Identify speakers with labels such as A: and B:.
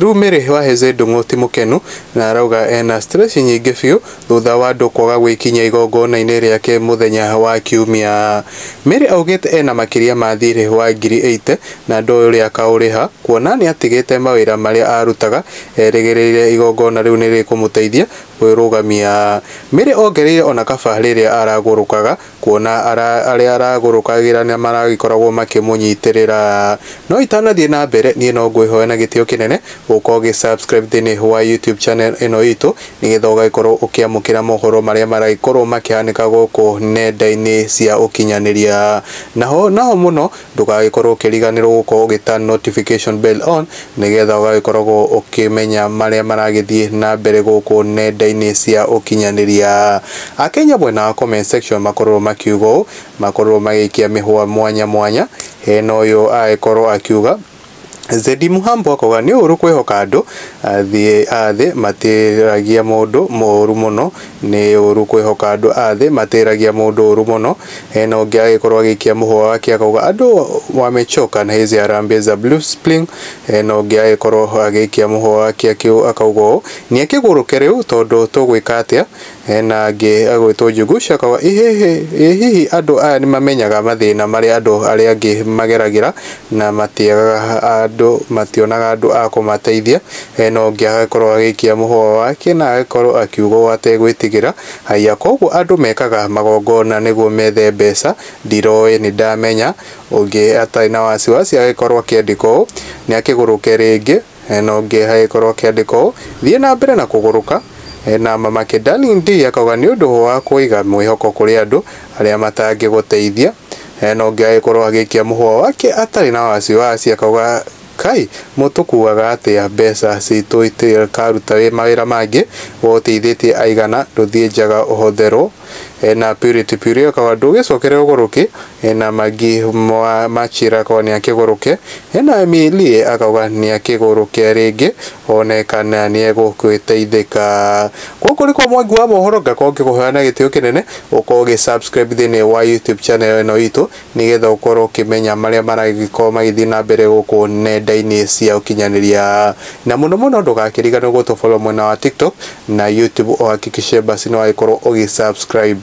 A: Rĩu Mary Waheze Ndung'u ti mũkenu na arauga ena stress nyingĩ biũ thutha wa andũ kwaga gwĩkinyia igongona-inĩ rĩake mũthenya wa Kiumia. Mary augĩte ena makĩria ma thirĩ wa ngiri 80 na ndũĩ ũrĩa akaũrĩha kuona nĩ atigĩte mawĩra marĩa arutaga erĩgĩrĩire igongona rĩu nĩ rĩkũmũteithia kwĩrũgamia. Mary ongereire ona kaba rĩrĩa aragũrũkaga kuona arĩa aragũrũkagĩra nĩ maragĩkoragwo makĩmũnyitĩrĩra. No itanathiĩ na mbere niĩ no ngwĩhoya na gĩtĩo kĩnene gũkorwo ũgĩ-subscribe thĩinĩ wa YouTube channel ĩno itũ nĩgetha ũgagĩkorwo ũkĩamũkĩra mohoro marĩa maragĩkorwo makĩhanĩka gũkũ nenda-inĩ cia ũkinyanĩria. Naho mũno ndũgagĩkorwo ũkĩriganĩrwo gũkorwo ũgĩ-turn notification bell on nĩgetha ũgagĩkoragwo ũkĩmenya marĩa maragĩthiĩ na mbere gũkũ nenda-inĩ cia ũkinyanĩria. Akenya mwena wa comment section makorwo makiuga ũũ, makorwo magĩikia mĩhũa mwanya mwanya. Hena ũyũ agĩkorwo akiuga Zedi Muhambo akauga nĩ ũru kwĩhoka andũ athĩ matĩragia mũndũ mũru mũno, nĩ ũru kwĩhoka andũ athĩ matĩragia mũndũ ũru mũno. Hena ũngĩ agĩkorwo agĩikia mũhũa wake akauga andũ wamechoka na hizi harambee za blue spring. Hena ũngĩ agĩkorwo agĩikia mũhũa wake akauga ũũ nĩ akĩgũrũke rĩu tondũ tũgwĩka atĩa. Hena angĩ agwĩtwo Njugusha akauga hihi andũ aya nĩ mamenyaga mathĩna marĩa andũ arĩa angĩ mageragĩra na mationaga andũ a kũmateithia. Hena ũngĩ agĩkorwo agĩikia mũhũa wake na agĩkorwo akiuga ũũ ategwĩtigĩra haya koguo andũ mekaga magongona nĩguo methe mbeca ndiroĩ nĩ ndamenya. Ũngĩ atarĩ na wasiwasi agĩkorwo akĩandĩka ũũ nĩ akĩgũrũke rĩngĩ. Hena ũngĩ agĩkorwo akĩandĩka ũũ thiĩ na mbere na kũgũrũka. Na mamake Darling D akauga nĩ ũndũ wa kũiga mwĩhoko kũrĩ andũ arĩa matangĩgũteithia. Hena ũngĩ agĩkorwo agĩikia mũhũa wake atarĩ na wasiwasi akauga kai mũtũkuaga atĩa mbeca citũ itĩkaruta mawĩra mangĩ woteithĩtie aigana ndũthiĩ njaga ũhotherwo. Na Purity akauga ndũgĩcokere ũgũrũke. Hena Magi Machira akauga nĩ akĩgũrũke. Hena Emily akauga nĩ akĩgũrũke rĩngĩ onekana nĩ egũgĩteithĩka. Gũkũ nĩkuo mwangi wa mohoro ngakorwo ngĩkũhoya na gĩtĩo kĩnene ũkorwo ũgĩ-subscribe thĩinĩ wa YouTube channel ĩno itũ nĩgetha ũkorwo ũkĩmenya marĩa maragĩkorwo magĩthiĩ na mbere gũkũ nenda-inĩ cia ũkinyanĩria. Na mũno ndũgakĩriganĩrwo gũtũ-follow mwena wa TikTok na YouTube ũhakikishe basi nĩ wagĩkorwo ũgĩ-subscribe.